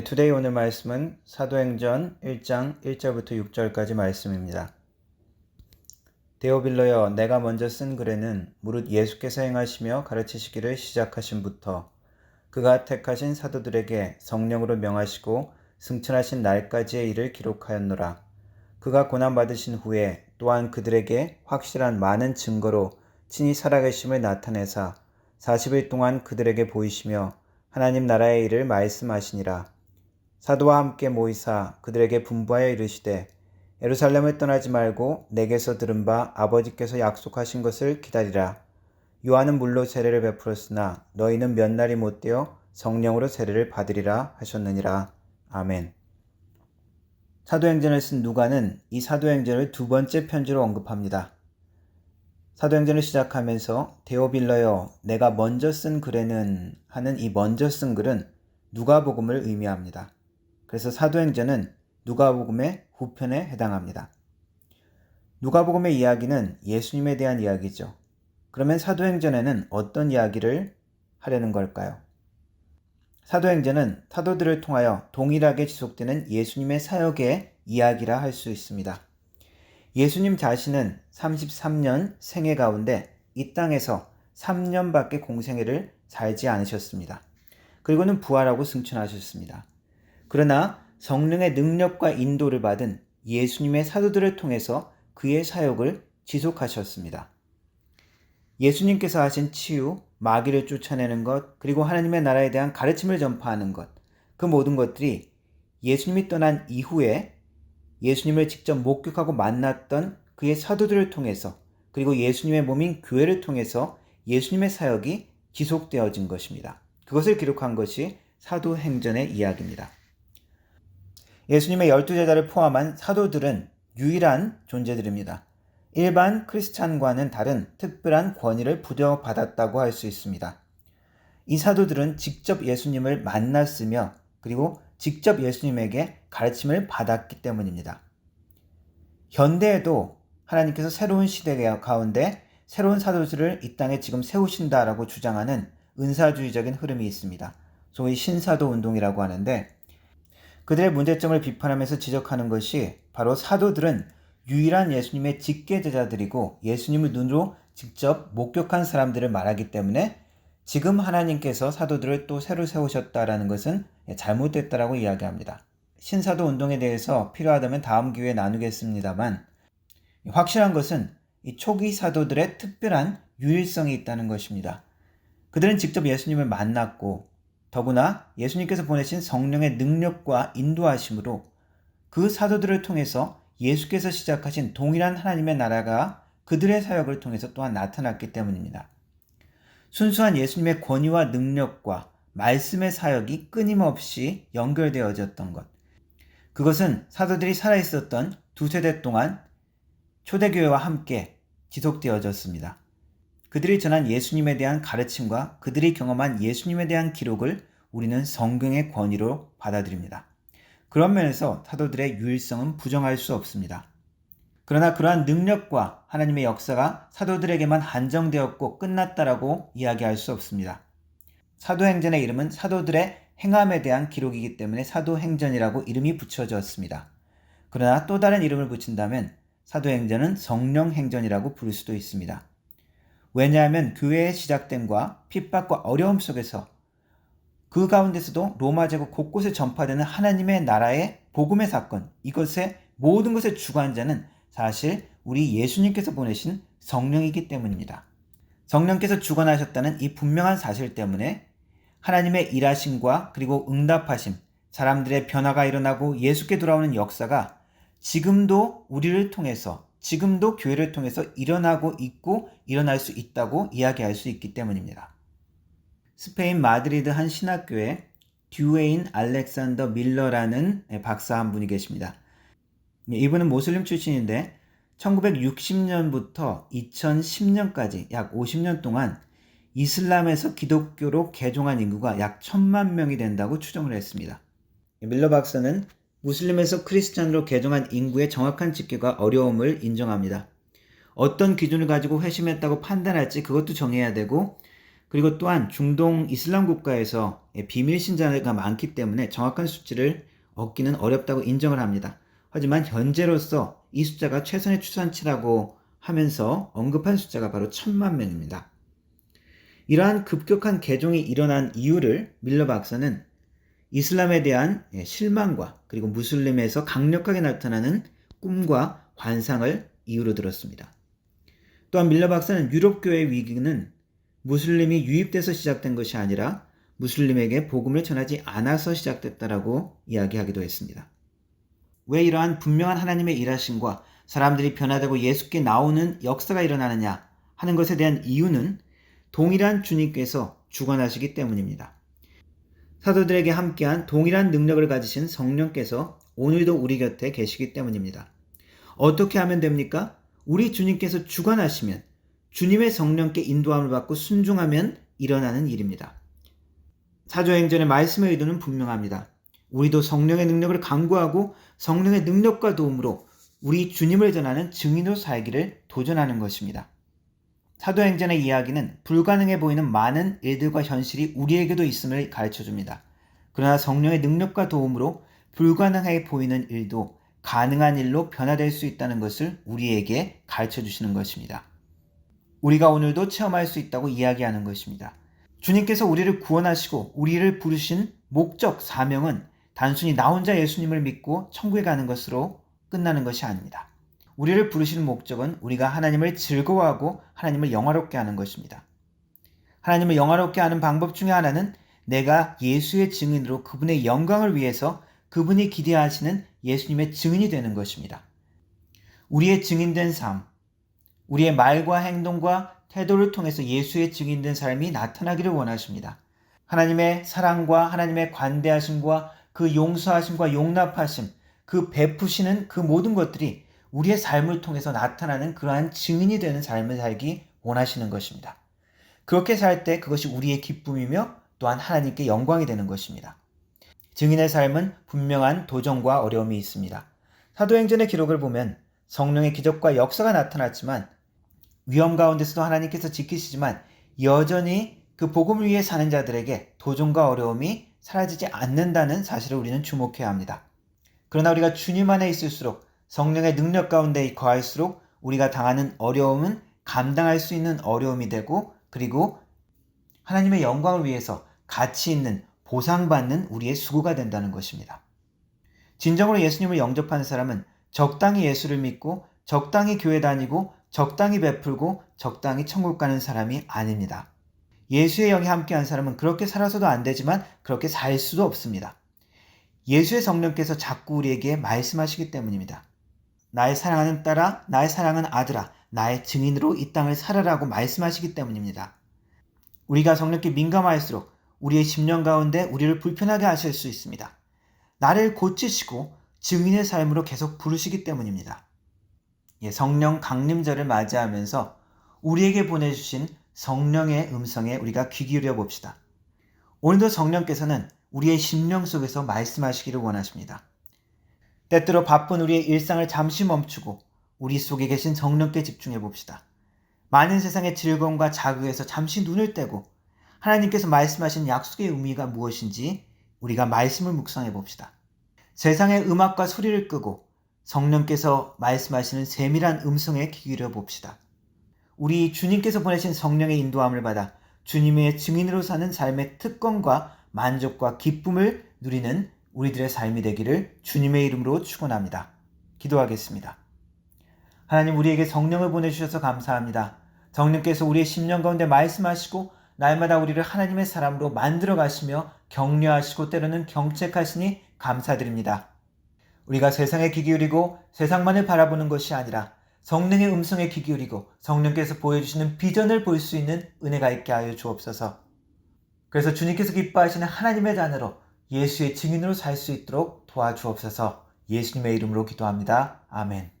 투데이 오늘 말씀은 사도행전 1장 1절부터 6절까지 말씀입니다. 데오빌로여, 내가 먼저 쓴 글에는 무릇 예수께서 행하시며 가르치시기를 시작하신부터 그가 택하신 사도들에게 성령으로 명하시고 승천하신 날까지의 일을 기록하였노라. 그가 고난받으신 후에 또한 그들에게 확실한 많은 증거로 친히 살아계심을 나타내사 40일 동안 그들에게 보이시며 하나님 나라의 일을 말씀하시니라. 사도와 함께 모이사 그들에게 분부하여 이르시되 예루살렘을 떠나지 말고 내게서 들은 바 아버지께서 약속하신 것을 기다리라. 요한은 물로 세례를 베풀었으나 너희는 몇 날이 못되어 성령으로 세례를 받으리라 하셨느니라. 아멘. 사도행전을 쓴 누가는 이 사도행전을 두 번째 편지로 언급합니다. 사도행전을 시작하면서 데오빌로여, 내가 먼저 쓴 글에는 하는 이 먼저 쓴 글은 누가복음을 의미합니다. 그래서 사도행전은 누가복음의 후편에 해당합니다. 누가복음의 이야기는 예수님에 대한 이야기죠. 그러면 사도행전에는 어떤 이야기를 하려는 걸까요? 사도행전은 사도들을 통하여 동일하게 지속되는 예수님의 사역의 이야기라 할 수 있습니다. 예수님 자신은 33년 생애 가운데 이 땅에서 3년밖에 공생애를 살지 않으셨습니다. 그리고는 부활하고 승천하셨습니다. 그러나 성령의 능력과 인도를 받은 예수님의 사도들을 통해서 그의 사역을 지속하셨습니다. 예수님께서 하신 치유, 마귀를 쫓아내는 것, 그리고 하나님의 나라에 대한 가르침을 전파하는 것, 그 모든 것들이 예수님이 떠난 이후에 예수님을 직접 목격하고 만났던 그의 사도들을 통해서, 그리고 예수님의 몸인 교회를 통해서 예수님의 사역이 지속되어진 것입니다. 그것을 기록한 것이 사도행전의 이야기입니다. 예수님의 12제자를 포함한 사도들은 유일한 존재들입니다. 일반 크리스찬과는 다른 특별한 권위를 부여받았다고 할 수 있습니다. 이 사도들은 직접 예수님을 만났으며 그리고 직접 예수님에게 가르침을 받았기 때문입니다. 현대에도 하나님께서 새로운 시대 가운데 새로운 사도들을 이 땅에 지금 세우신다라고 주장하는 은사주의적인 흐름이 있습니다. 소위 신사도 운동이라고 하는데 그들의 문제점을 비판하면서 지적하는 것이 바로 사도들은 유일한 예수님의 직계 제자들이고 예수님을 눈으로 직접 목격한 사람들을 말하기 때문에 지금 하나님께서 사도들을 또 새로 세우셨다라는 것은 잘못됐다라고 이야기합니다. 신사도 운동에 대해서 필요하다면 다음 기회에 나누겠습니다만 확실한 것은 이 초기 사도들의 특별한 유일성이 있다는 것입니다. 그들은 직접 예수님을 만났고 더구나 예수님께서 보내신 성령의 능력과 인도하심으로 그 사도들을 통해서 예수께서 시작하신 동일한 하나님의 나라가 그들의 사역을 통해서 또한 나타났기 때문입니다. 순수한 예수님의 권위와 능력과 말씀의 사역이 끊임없이 연결되어졌던 것. 그것은 사도들이 살아있었던 두 세대 동안 초대교회와 함께 지속되어졌습니다. 그들이 전한 예수님에 대한 가르침과 그들이 경험한 예수님에 대한 기록을 우리는 성경의 권위로 받아들입니다. 그런 면에서 사도들의 유일성은 부정할 수 없습니다. 그러나 그러한 능력과 하나님의 역사가 사도들에게만 한정되었고 끝났다라고 이야기할 수 없습니다. 사도행전의 이름은 사도들의 행함에 대한 기록이기 때문에 사도행전이라고 이름이 붙여졌습니다. 그러나 또 다른 이름을 붙인다면 사도행전은 성령행전이라고 부를 수도 있습니다. 왜냐하면 교회의 시작됨과 핍박과 어려움 속에서 그 가운데서도 로마 제국 곳곳에 전파되는 하나님의 나라의 복음의 사건, 이것의 모든 것의 주관자는 사실 우리 예수님께서 보내신 성령이기 때문입니다. 성령께서 주관하셨다는 이 분명한 사실 때문에 하나님의 일하심과 그리고 응답하심, 사람들의 변화가 일어나고 예수께 돌아오는 역사가 지금도 우리를 통해서 지금도 교회를 통해서 일어나고 있고 일어날 수 있다고 이야기할 수 있기 때문입니다. 스페인 마드리드 한 신학교에 듀웨인 알렉산더 밀러라는 박사 한 분이 계십니다. 이분은 모슬림 출신인데 1960년부터 2010년까지 약 50년 동안 이슬람에서 기독교로 개종한 인구가 약 1000만 명이 된다고 추정을 했습니다. 밀러 박사는 무슬림에서 크리스찬으로 개종한 인구의 정확한 집계가 어려움을 인정합니다. 어떤 기준을 가지고 회심했다고 판단할지 그것도 정해야 되고 그리고 또한 중동 이슬람 국가에서 비밀 신자가 많기 때문에 정확한 수치를 얻기는 어렵다고 인정을 합니다. 하지만 현재로서 이 숫자가 최선의 추산치라고 하면서 언급한 숫자가 바로 1,000만 명입니다. 이러한 급격한 개종이 일어난 이유를 밀러 박사는 이슬람에 대한 실망과 그리고 무슬림에서 강력하게 나타나는 꿈과 환상을 이유로 들었습니다. 또한 밀러 박사는 유럽교회의 위기는 무슬림이 유입돼서 시작된 것이 아니라 무슬림에게 복음을 전하지 않아서 시작됐다라고 이야기하기도 했습니다. 왜 이러한 분명한 하나님의 일하심과 사람들이 변화되고 예수께 나오는 역사가 일어나느냐 하는 것에 대한 이유는 동일한 주님께서 주관하시기 때문입니다. 사도들에게 함께한 동일한 능력을 가지신 성령께서 오늘도 우리 곁에 계시기 때문입니다. 어떻게 하면 됩니까? 우리 주님께서 주관하시면 주님의 성령께 인도함을 받고 순종하면 일어나는 일입니다. 사도행전의 말씀의 의도는 분명합니다. 우리도 성령의 능력을 강구하고 성령의 능력과 도움으로 우리 주님을 전하는 증인으로 살기를 도전하는 것입니다. 사도행전의 이야기는 불가능해 보이는 많은 일들과 현실이 우리에게도 있음을 가르쳐줍니다. 그러나 성령의 능력과 도움으로 불가능해 보이는 일도 가능한 일로 변화될 수 있다는 것을 우리에게 가르쳐주시는 것입니다. 우리가 오늘도 체험할 수 있다고 이야기하는 것입니다. 주님께서 우리를 구원하시고 우리를 부르신 목적, 사명은 단순히 나 혼자 예수님을 믿고 천국에 가는 것으로 끝나는 것이 아닙니다. 우리를 부르시는 목적은 우리가 하나님을 즐거워하고 하나님을 영화롭게 하는 것입니다. 하나님을 영화롭게 하는 방법 중에 하나는 내가 예수의 증인으로 그분의 영광을 위해서 그분이 기대하시는 예수님의 증인이 되는 것입니다. 우리의 증인된 삶, 우리의 말과 행동과 태도를 통해서 예수의 증인된 삶이 나타나기를 원하십니다. 하나님의 사랑과 하나님의 관대하심과 그 용서하심과 용납하심, 그 베푸시는 그 모든 것들이 우리의 삶을 통해서 나타나는 그러한 증인이 되는 삶을 살기 원하시는 것입니다. 그렇게 살 때 그것이 우리의 기쁨이며 또한 하나님께 영광이 되는 것입니다. 증인의 삶은 분명한 도전과 어려움이 있습니다. 사도행전의 기록을 보면 성령의 기적과 역사가 나타났지만 위험 가운데서도 하나님께서 지키시지만 여전히 그 복음을 위해 사는 자들에게 도전과 어려움이 사라지지 않는다는 사실을 우리는 주목해야 합니다. 그러나 우리가 주님 안에 있을수록 성령의 능력 가운데 거할수록 우리가 당하는 어려움은 감당할 수 있는 어려움이 되고 그리고 하나님의 영광을 위해서 가치 있는 보상받는 우리의 수고가 된다는 것입니다. 진정으로 예수님을 영접하는 사람은 적당히 예수를 믿고 적당히 교회 다니고 적당히 베풀고 적당히 천국 가는 사람이 아닙니다. 예수의 영이 함께한 사람은 그렇게 살아서도 안 되지만 그렇게 살 수도 없습니다. 예수의 성령께서 자꾸 우리에게 말씀하시기 때문입니다. 나의 사랑하는 딸아, 나의 사랑하는 아들아, 나의 증인으로 이 땅을 살아라고 말씀하시기 때문입니다. 우리가 성령께 민감할수록 우리의 심령 가운데 우리를 불편하게 하실 수 있습니다. 나를 고치시고 증인의 삶으로 계속 부르시기 때문입니다. 성령 강림절을 맞이하면서 우리에게 보내주신 성령의 음성에 우리가 귀 기울여 봅시다. 오늘도 성령께서는 우리의 심령 속에서 말씀하시기를 원하십니다. 때때로 바쁜 우리의 일상을 잠시 멈추고 우리 속에 계신 성령께 집중해 봅시다. 많은 세상의 즐거움과 자극에서 잠시 눈을 떼고 하나님께서 말씀하신 약속의 의미가 무엇인지 우리가 말씀을 묵상해 봅시다. 세상의 음악과 소리를 끄고 성령께서 말씀하시는 세밀한 음성에 귀 기울여 봅시다. 우리 주님께서 보내신 성령의 인도함을 받아 주님의 증인으로 사는 삶의 특권과 만족과 기쁨을 누리는 우리들의 삶이 되기를 주님의 이름으로 축원합니다. 기도하겠습니다. 하나님, 우리에게 성령을 보내주셔서 감사합니다. 성령께서 우리의 심령 가운데 말씀하시고 날마다 우리를 하나님의 사람으로 만들어 가시며 격려하시고 때로는 경책하시니 감사드립니다. 우리가 세상에 귀 기울이고 세상만을 바라보는 것이 아니라 성령의 음성에 귀 기울이고 성령께서 보여주시는 비전을 볼 수 있는 은혜가 있게 하여 주옵소서. 그래서 주님께서 기뻐하시는 하나님의 자녀로 예수의 증인으로 살 수 있도록 도와주옵소서. 예수님의 이름으로 기도합니다. 아멘.